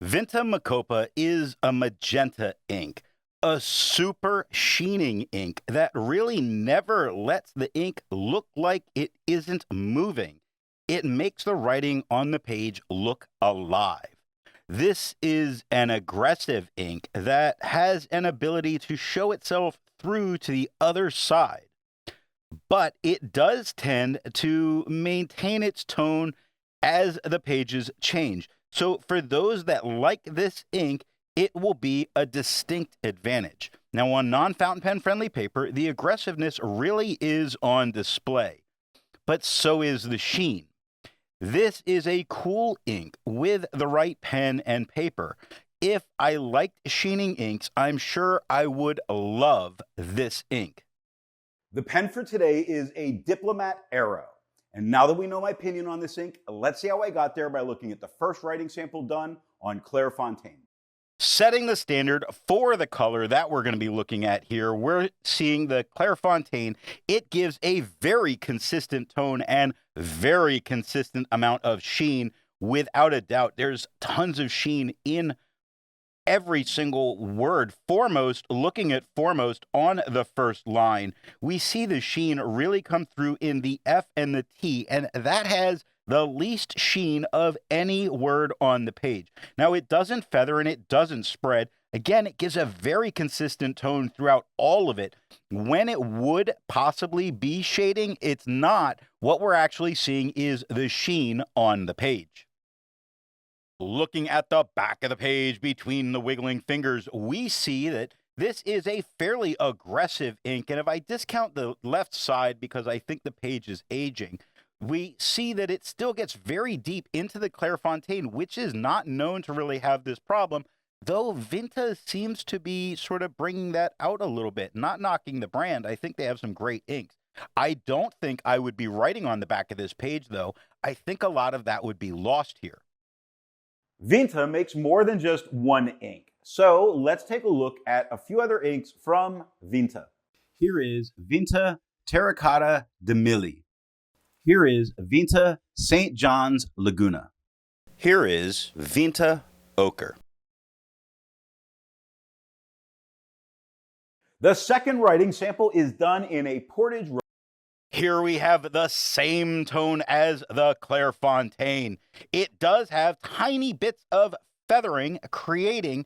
Vinta Malayan is a magenta ink, a super sheening ink that really never lets the ink look like it isn't moving. It makes the writing on the page look alive. This is an aggressive ink that has an ability to show itself through to the other side, but it does tend to maintain its tone as the pages change. So for those that like this ink, it will be a distinct advantage. Now, on non-fountain pen friendly paper, the aggressiveness really is on display, but so is the sheen. This is a cool ink with the right pen and paper. If I liked sheening inks, I'm sure I would love this ink. The pen for today is a Diplomat Aero. And now that we know my opinion on this ink, let's see how I got there by looking at the first writing sample done on Clairfontaine. Setting the standard for the color that we're going to be looking at here, we're seeing the Clairfontaine. It gives a very consistent tone and very consistent amount of sheen. Without a doubt, there's tons of sheen in every single word. Looking at foremost on the first line, we see the sheen really come through in the F and the T, and that has the least sheen of any word on the page. Now, it doesn't feather and it doesn't spread. Again, it gives a very consistent tone throughout all of it. When it would possibly be shading, it's not. What we're actually seeing is the sheen on the page. Looking at the back of the page between the wiggling fingers, we see that this is a fairly aggressive ink. And if I discount the left side because I think the page is aging, we see that it still gets very deep into the Clairfontaine, which is not known to really have this problem, though Vinta seems to be sort of bringing that out a little bit, not knocking the brand. I think they have some great inks. I don't think I would be writing on the back of this page, though. I think a lot of that would be lost here. Vinta makes more than just one ink. So let's take a look at a few other inks from Vinta. Here is Vinta Terracotta de Millie. Here is Vinta St. John's Laguna. Here is Vinta Ochre. The second writing sample is done in a Portage. Here we have the same tone as the Clairfontaine. It does have tiny bits of feathering creating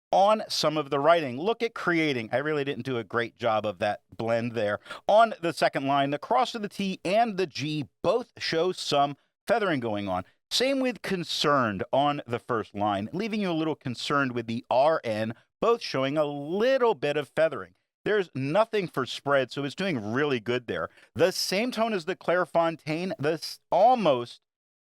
on some of the writing. Look at creating. I really didn't do a great job of that blend there. On the second line, the cross of the T and the G both show some feathering going on. Same with concerned on the first line, leaving you a little concerned with the RN, both showing a little bit of feathering. There's nothing for spread, so it's doing really good there. The same tone as the Clairfontaine, this almost,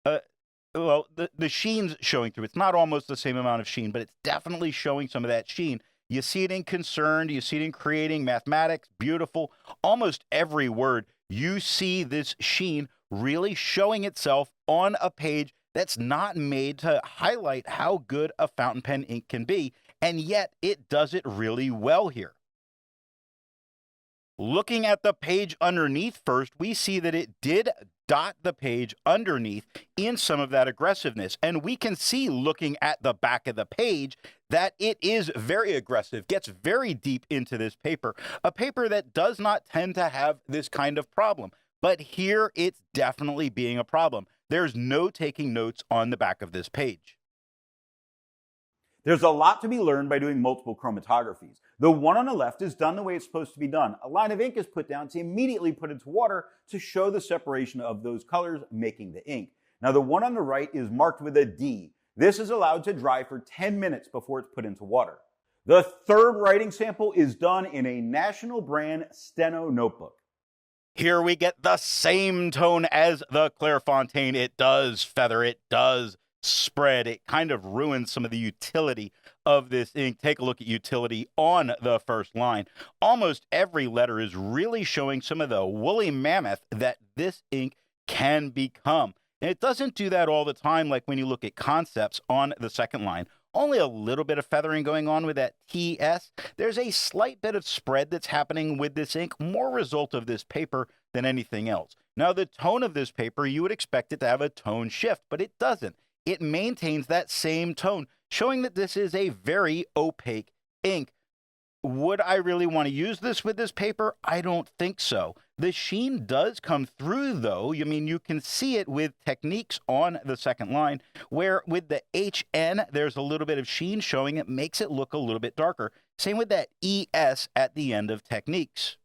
the sheen's showing through. It's not almost the same amount of sheen, but it's definitely showing some of that sheen. You see it in concerned, you see it in creating, mathematics, beautiful. Almost every word, you see this sheen really showing itself on a page that's not made to highlight how good a fountain pen ink can be, and yet it does it really well here. Looking at the page underneath first, we see that it did dot the page underneath in some of that aggressiveness. And we can see, looking at the back of the page, that it is very aggressive, gets very deep into this paper, a paper that does not tend to have this kind of problem. But here it's definitely being a problem. There's no taking notes on the back of this page. There's a lot to be learned by doing multiple chromatographies. The one on the left is done the way it's supposed to be done. A line of ink is put down to immediately put into water to show the separation of those colors, making the ink. Now the one on the right is marked with a D. This is allowed to dry for 10 minutes before it's put into water. The third writing sample is done in a national brand Steno notebook. Here we get the same tone as the Clairfontaine. It does feather, it does spread. It kind of ruins some of the utility of this ink. Take a look at utility on the first line. Almost every letter is really showing some of the woolly mammoth that this ink can become. And it doesn't do that all the time, like when you look at concepts on the second line. Only a little bit of feathering going on with that TS. There's a slight bit of spread that's happening with this ink, more result of this paper than anything else. Now, the tone of this paper, you would expect it to have a tone shift, but it doesn't. It maintains that same tone. showing that this is a very opaque ink. Would I really want to use this with this paper? I don't think so. The sheen does come through, though. I mean, you can see it with techniques on the second line, where with the HN, there's a little bit of sheen showing. It makes it look a little bit darker. Same with that ES at the end of techniques.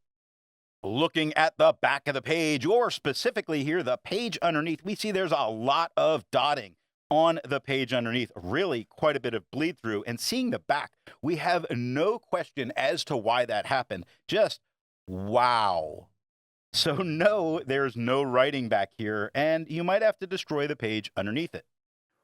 Looking at the back of the page, or specifically here, the page underneath, we see there's a lot of dotting on the page underneath, really quite a bit of bleed through. And seeing the back, we have no question as to why that happened. Just wow. So no, there's no writing back here, and you might have to destroy the page underneath it.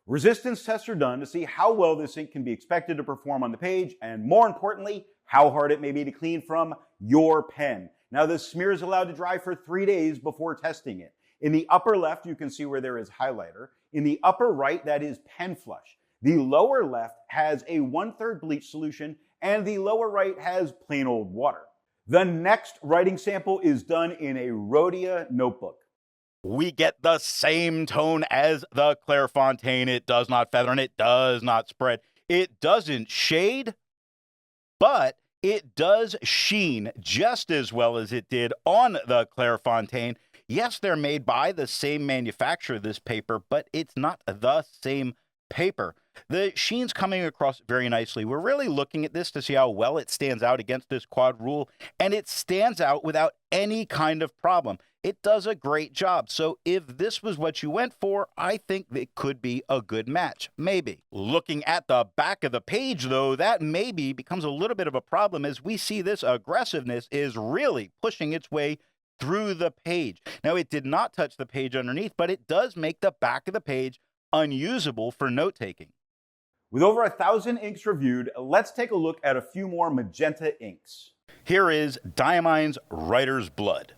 Resistance tests are done to see how well this ink can be expected to perform on the page, and more importantly, how hard it may be to clean from your pen. Now, the smear is allowed to dry for 3 days before testing it. In the upper left, you can see where there is highlighter. In the upper right, that is pen flush. The lower left has a 1/3 bleach solution, and the lower right has plain old water. The next writing sample is done in a Rhodia notebook. We get the same tone as the Clairfontaine. It does not feather and it does not spread. It doesn't shade, but it does sheen just as well as it did on the Clairfontaine. Yes, they're made by the same manufacturer, this paper, but it's not the same paper. The sheen's coming across very nicely. We're really looking at this to see how well it stands out against this quad rule, and it stands out without any kind of problem. It does a great job. So if this was what you went for, I think it could be a good match, maybe. Looking at the back of the page, though, that maybe becomes a little bit of a problem as we see this aggressiveness is really pushing its way through the page. Now, it did not touch the page underneath, but it does make the back of the page unusable for note-taking. With over 1,000 inks reviewed, let's take a look at a few more magenta inks. Here is Diamine's Writer's Blood.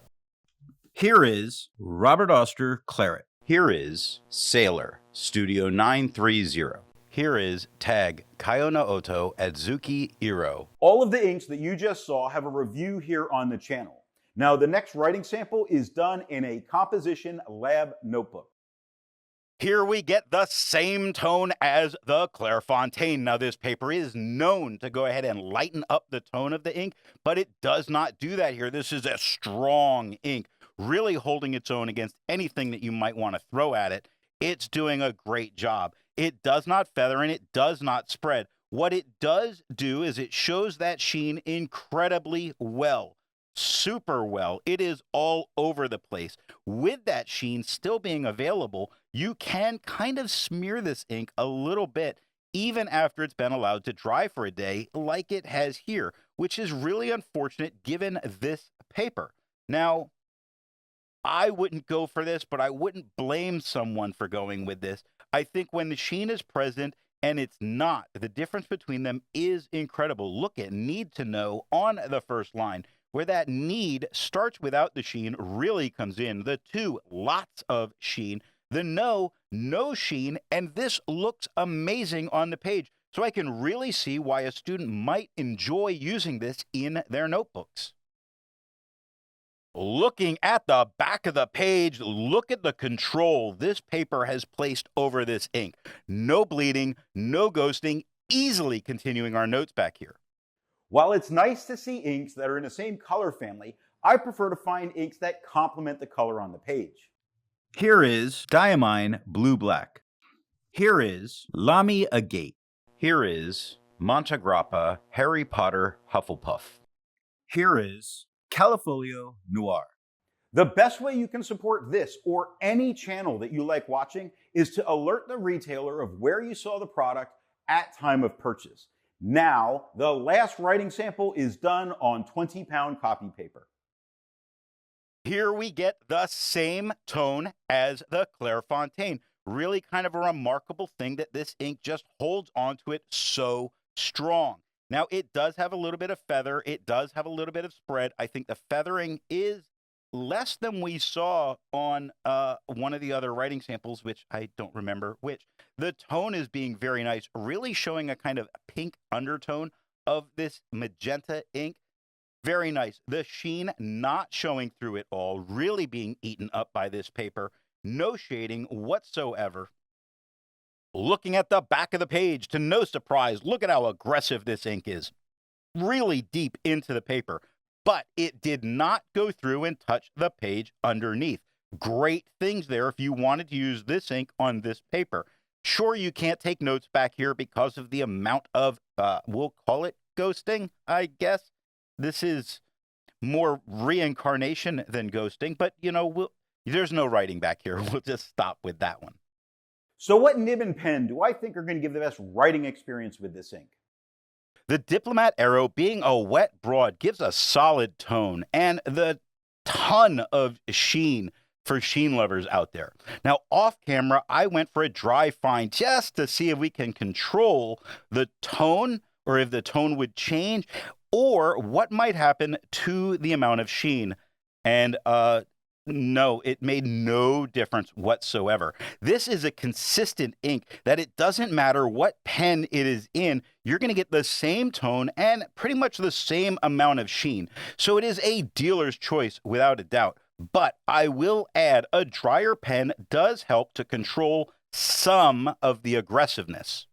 Here is Robert Oster Claret. Here is Sailor Studio 930. Here is Tag Kayona Oto Adzuki Iro. All of the inks that you just saw have a review here on the channel. Now, the next writing sample is done in a composition lab notebook. Here we get the same tone as the Clairfontaine. Now, this paper is known to go ahead and lighten up the tone of the ink, but it does not do that here. This is a strong ink, really holding its own against anything that you might want to throw at it. It's doing a great job. It does not feather and it does not spread. What it does do is it shows that sheen incredibly well. Super well. It is all over the place. With that sheen still being available, you can kind of smear this ink a little bit even after it's been allowed to dry for a day like it has here, which is really unfortunate given this paper. Now, I wouldn't go for this, but I wouldn't blame someone for going with this. I think when the sheen is present and it's not, the difference between them is incredible. Look at Need to Know on the first line, where that need starts without the sheen, really comes in. The two, lots of sheen. The no sheen, and this looks amazing on the page. So I can really see why a student might enjoy using this in their notebooks. Looking at the back of the page, look at the control this paper has placed over this ink. No bleeding, no ghosting, easily continuing our notes back here. While it's nice to see inks that are in the same color family, I prefer to find inks that complement the color on the page. Here is Diamine Blue Black. Here is Lamy Agate. Here is Montagrappa Harry Potter Hufflepuff. Here is Califolio Noir. The best way you can support this or any channel that you like watching is to alert the retailer of where you saw the product at time of purchase. Now, the last writing sample is done on 20-pound copy paper. Here we get the same tone as the Clairfontaine. Really kind of a remarkable thing that this ink just holds onto it so strong. Now, it does have a little bit of feather. It does have a little bit of spread. I think the feathering is less than we saw on one of the other writing samples, which I don't remember which. The tone is being very nice, really showing a kind of pink undertone of this magenta ink. Very nice. The sheen not showing through it all, really being eaten up by this paper. No shading whatsoever. Looking at the back of the page, to no surprise, look at how aggressive this ink is. Really deep into the paper, but it did not go through and touch the page underneath. Great things there if you wanted to use this ink on this paper. Sure, you can't take notes back here because of the amount of, we'll call it ghosting, I guess. This is more reincarnation than ghosting, but there's no writing back here. We'll just stop with that one. So what nib and pen do I think are going to give the best writing experience with this ink? The Diplomat Arrow, being a wet broad, gives a solid tone and the ton of sheen for sheen lovers out there. Now, off camera, I went for a dry fine just to see if we can control the tone or if the tone would change or what might happen to the amount of sheen. And no, it made no difference whatsoever. This is a consistent ink that it doesn't matter what pen it is in, you're going to get the same tone and pretty much the same amount of sheen. So it is a dealer's choice without a doubt. But I will add a drier pen does help to control some of the aggressiveness.